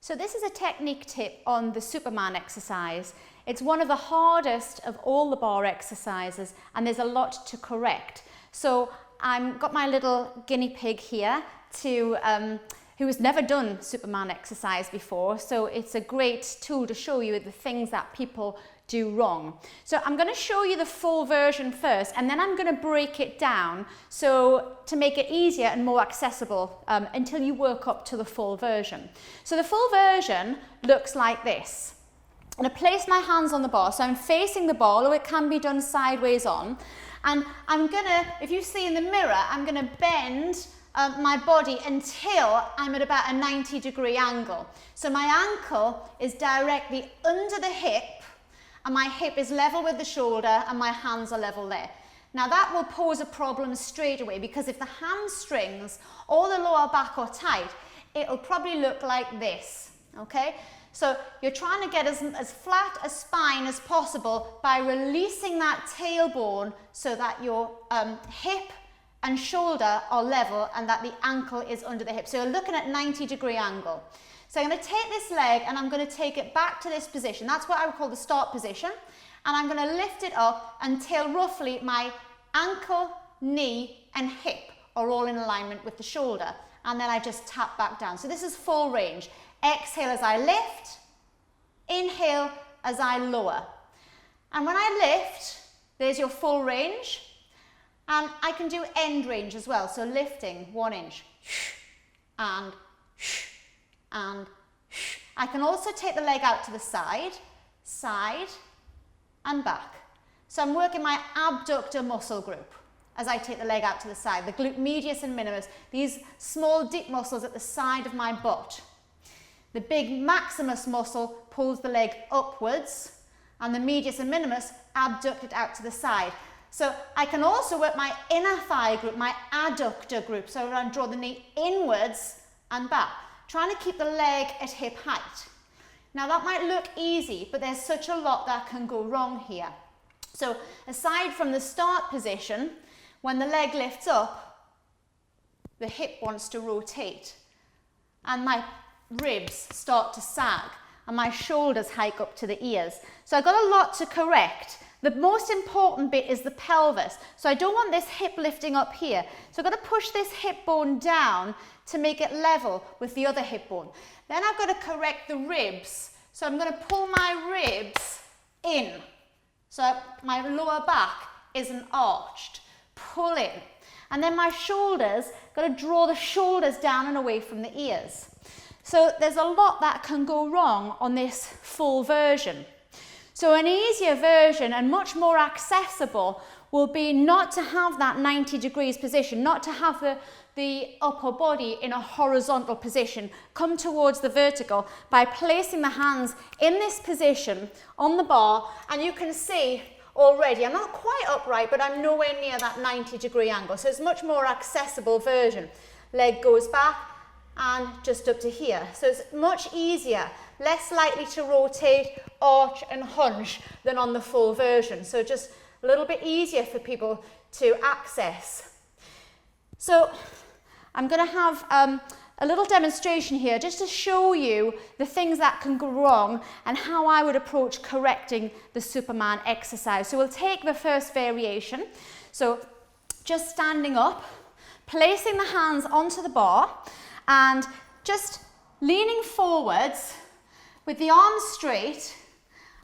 So this is a technique tip on the Superman exercise. It's one of the hardest of all the bar exercises, and there's a lot to correct. So I've got my little guinea pig here who has never done Superman exercise before, so it's a great tool to show you the things that people do wrong. So I'm going to show you the full version first, and then I'm going to break it down so to make it easier and more accessible until you work up to the full version. So the full version looks like this. I'm going to place my hands on the bar, so I'm facing the bar, although it can be done sideways on, and I'm going to, if you see in the mirror, I'm going to bend my body until I'm at about a 90-degree angle. So my ankle is directly under the hip, and my hip is level with the shoulder, and my hands are level there. Now that will pose a problem straight away, because if the hamstrings or the lower back are tight, it'll probably look like this, okay? So you're trying to get as flat a spine as possible by releasing that tailbone so that your hip and shoulder are level and that the ankle is under the hip. So you're looking at 90-degree angle. So I'm going to take this leg and I'm going to take it back to this position. That's what I would call the start position. And I'm going to lift it up until roughly my ankle, knee and hip are all in alignment with the shoulder. And then I just tap back down. So this is full range. Exhale as I lift, inhale as I lower. And when I lift, there's your full range. And I can do end range as well. So lifting 1 inch and I can also take the leg out to the side and back. So I'm working my abductor muscle group as I take the leg out to the side, the glute medius and minimus, these small deep muscles at the side of my butt. The big maximus muscle pulls the leg upwards, and the medius and minimus abduct it out to the side. So I can also work my inner thigh group, my adductor group, so I draw the knee inwards and back, trying to keep the leg at hip height. Now that might look easy, but there's such a lot that can go wrong here. So aside from the start position, when the leg lifts up, the hip wants to rotate and my ribs start to sag and my shoulders hike up to the ears. So I've got a lot to correct. The most important bit is the pelvis. So I don't want this hip lifting up here. So I've got to push this hip bone down to make it level with the other hip bone. Then I've got to correct the ribs. So I'm going to pull my ribs in. So my lower back isn't arched. Pull in. And then my shoulders, got to draw the shoulders down and away from the ears. So there's a lot that can go wrong on this full version. So an easier version and much more accessible will be not to have that 90 degrees position, not to have the upper body in a horizontal position. Come towards the vertical by placing the hands in this position on the bar, and you can see already I'm not quite upright, but I'm nowhere near that 90-degree angle. So it's a much more accessible version. Leg goes back and just up to here. So it's much easier, less likely to rotate, arch and hunch than on the full version. So just a little bit easier for people to access. So I'm going to have a little demonstration here just to show you the things that can go wrong and how I would approach correcting the Superman exercise. So we'll take the first variation. So just standing up, placing the hands onto the bar and just leaning forwards with the arms straight.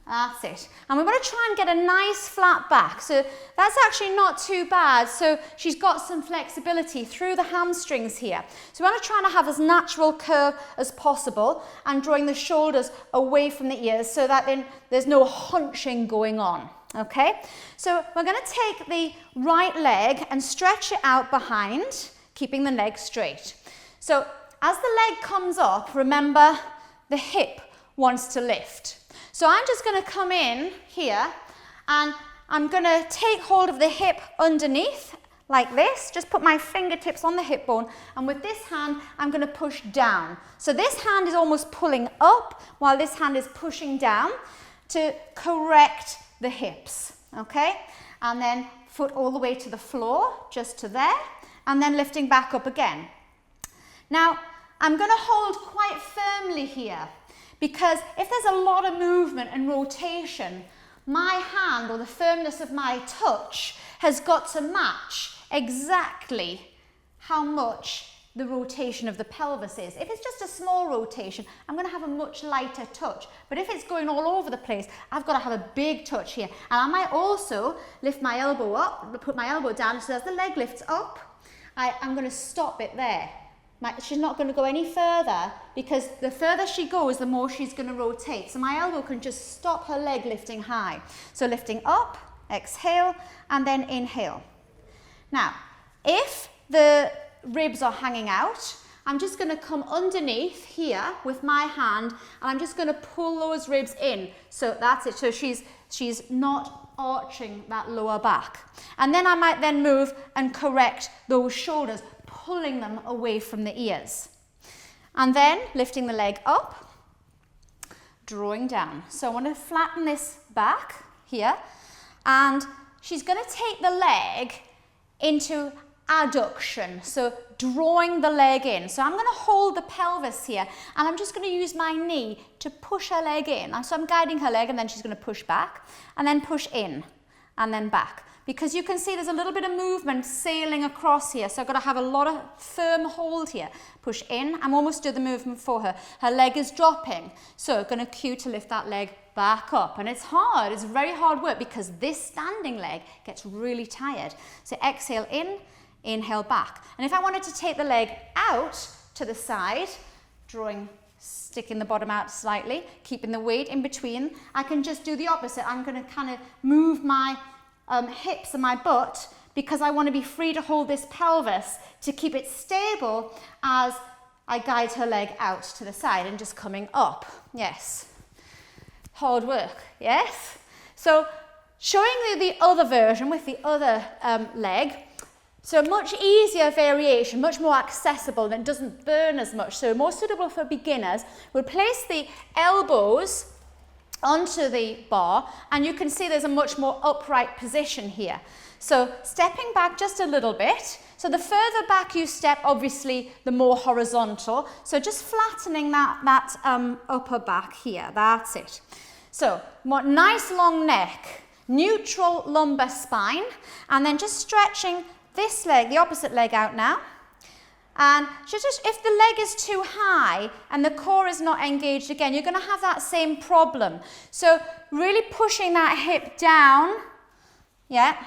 That's it. And we're going to try and get a nice flat back. So that's actually not too bad. So she's got some flexibility through the hamstrings here. So we want to try and have as natural curve as possible and drawing the shoulders away from the ears so that then there's no hunching going on. Okay? So we're going to take the right leg and stretch it out behind, keeping the leg straight. So as the leg comes up, remember the hip wants to lift. So I'm just going to come in here and I'm going to take hold of the hip underneath like this. Just put my fingertips on the hip bone, and with this hand I'm going to push down. So this hand is almost pulling up while this hand is pushing down to correct the hips. Okay? And then foot all the way to the floor, just to there, and then lifting back up again. Now I'm going to hold quite firmly here, because if there's a lot of movement and rotation, my hand, or the firmness of my touch, has got to match exactly how much the rotation of the pelvis is. If it's just a small rotation, I'm going to have a much lighter touch. But if it's going all over the place, I've got to have a big touch here. And I might also lift my elbow up, put my elbow down, so as the leg lifts up, I'm going to stop it there. She's not going to go any further, because the further she goes, the more she's going to rotate. So my elbow can just stop her leg lifting high. So lifting up, exhale, and then inhale. Now, if the ribs are hanging out, I'm just going to come underneath here with my hand, and I'm just going to pull those ribs in. So that's it. So she's not arching that lower back. And then I might then move and correct those shoulders, pulling them away from the ears. And then lifting the leg up, drawing down. So I want to flatten this back here, and she's going to take the leg into adduction, so drawing the leg in. So I'm going to hold the pelvis here, and I'm just going to use my knee to push her leg in. So I'm guiding her leg, and then she's going to push back, and then push in, and then back. Because you can see there's a little bit of movement sailing across here, so I've got to have a lot of firm hold here. Push in, I'm almost doing the movement for her. Her leg is dropping, so I'm going to cue to lift that leg back up. And it's hard, it's very hard work, because this standing leg gets really tired. So exhale in, inhale back. And if I wanted to take the leg out to the side, sticking the bottom out slightly, keeping the weight in between, I can just do the opposite. I'm going to kind of move my hips and my butt, because I want to be free to hold this pelvis to keep it stable as I guide her leg out to the side and just coming up. Yes. Hard work. Yes. So showing you the other version with the other leg. So much easier variation, much more accessible, and it doesn't burn as much. So more suitable for beginners. We'll place the elbows onto the bar, and you can see there's a much more upright position here. So stepping back just a little bit. So the further back you step, obviously, the more horizontal. So just flattening that upper back here. That's it. So nice long neck, neutral lumbar spine, and then just stretching this leg, the opposite leg out now. And if the leg is too high and the core is not engaged again, you're going to have that same problem. So really pushing that hip down, yeah,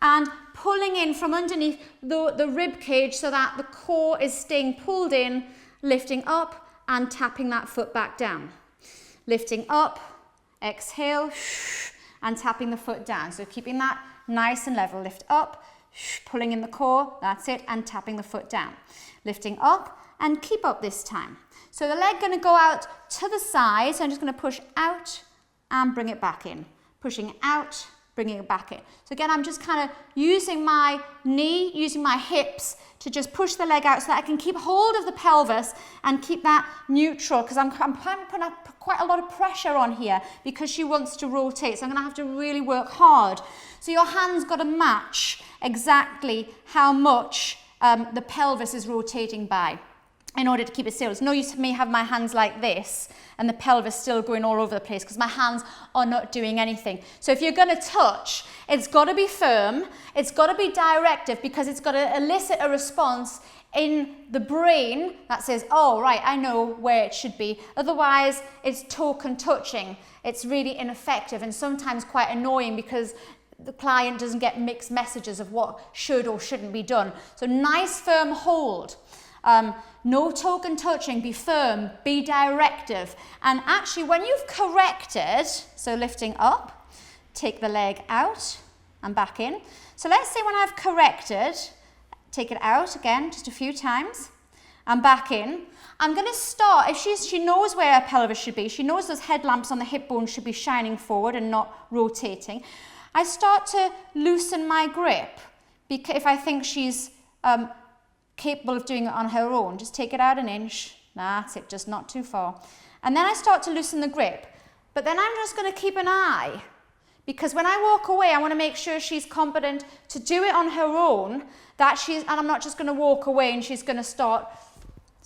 and pulling in from underneath the rib cage so that the core is staying pulled in, lifting up and tapping that foot back down. Lifting up, exhale, and tapping the foot down. So keeping that nice and level. Lift up, pulling in the core, that's it, and tapping the foot down. Lifting up, and keep up this time. So the leg going to go out to the side, so I'm just going to push out and bring it back in. Pushing out, bringing it back in. So again, I'm just kind of using my knee, using my hips to just push the leg out so that I can keep hold of the pelvis and keep that neutral, because I'm putting up quite a lot of pressure on here because she wants to rotate. So I'm going to have to really work hard. So your hand's got to match exactly how much the pelvis is rotating by in order to keep it still. It's no use for me have my hands like this and the pelvis still going all over the place, because my hands are not doing anything. So if you're going to touch, it's got to be firm, it's got to be directive, because it's got to elicit a response in the brain that says, oh, right, I know where it should be. Otherwise, it's token touching. It's really ineffective and sometimes quite annoying, because the client doesn't get mixed messages of what should or shouldn't be done. So nice firm hold. No token touching, be firm, be directive. And actually when you've corrected, so lifting up, take the leg out and back in. So let's say when I've corrected, take it out again just a few times and back in. I'm going to start, if she knows where her pelvis should be, she knows those headlamps on the hip bone should be shining forward and not rotating. I start to loosen my grip, because if I think she's capable of doing it on her own. Just take it out an inch. That's it, just not too far. And then I start to loosen the grip. But then I'm just going to keep an eye, because when I walk away, I want to make sure she's competent to do it on her own, and I'm not just going to walk away and she's going to start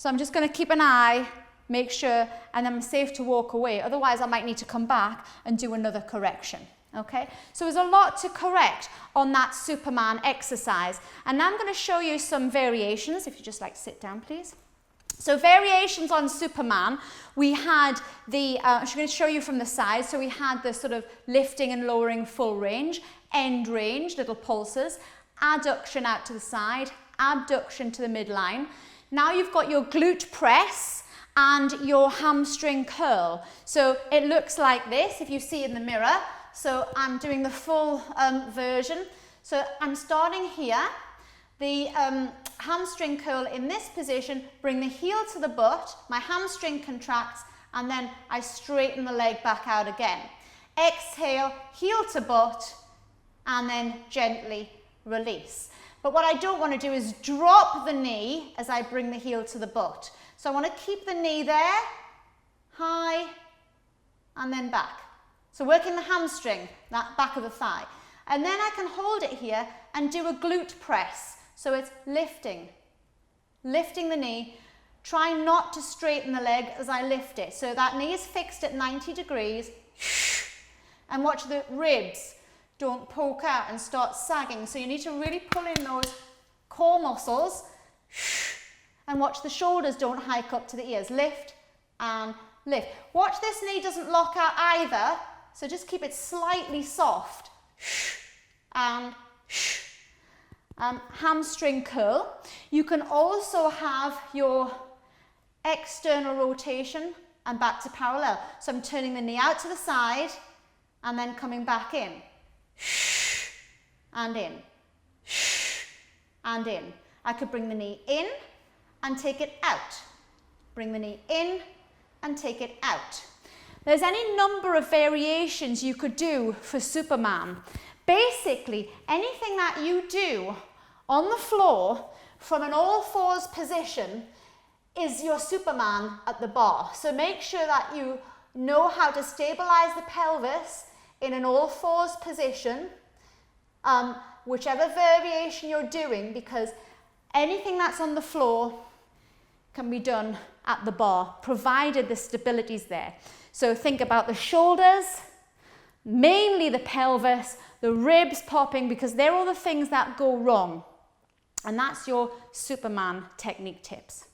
So I'm just going to keep an eye, make sure, and I'm safe to walk away. Otherwise, I might need to come back and do another correction. Okay, so there's a lot to correct on that Superman exercise. And now I'm going to show you some variations. If you just like sit down, please. So variations on Superman, we had the, I'm going to show you from the side. So we had the sort of lifting and lowering full range, end range, little pulses, adduction out to the side, abduction to the midline. Now you've got your glute press and your hamstring curl. So it looks like this if you see in the mirror. So I'm doing the full version. So I'm starting here. The hamstring curl in this position, bring the heel to the butt, my hamstring contracts, and then I straighten the leg back out again. Exhale, heel to butt, and then gently release. But what I don't want to do is drop the knee as I bring the heel to the butt. So I want to keep the knee there, high, and then back. So working the hamstring, that back of the thigh. And then I can hold it here and do a glute press. So it's lifting the knee. Try not to straighten the leg as I lift it. So that knee is fixed at 90 degrees. And watch the ribs don't poke out and start sagging. So you need to really pull in those core muscles. And watch the shoulders don't hike up to the ears. Lift and lift. Watch this knee doesn't lock out either. So just keep it slightly soft. And hamstring curl. You can also have your external rotation and back to parallel. So I'm turning the knee out to the side and then coming back in. And in. And in. I could bring the knee in and take it out. Bring the knee in and take it out. There's any number of variations you could do for Superman. Basically, anything that you do on the floor from an all fours position is your Superman at the bar. So make sure that you know how to stabilize the pelvis in an all fours position, whichever variation you're doing, because anything that's on the floor can be done at the bar, provided the stability is there. So think about the shoulders, mainly the pelvis, the ribs popping, because they're all the things that go wrong. And that's your Superman technique tips.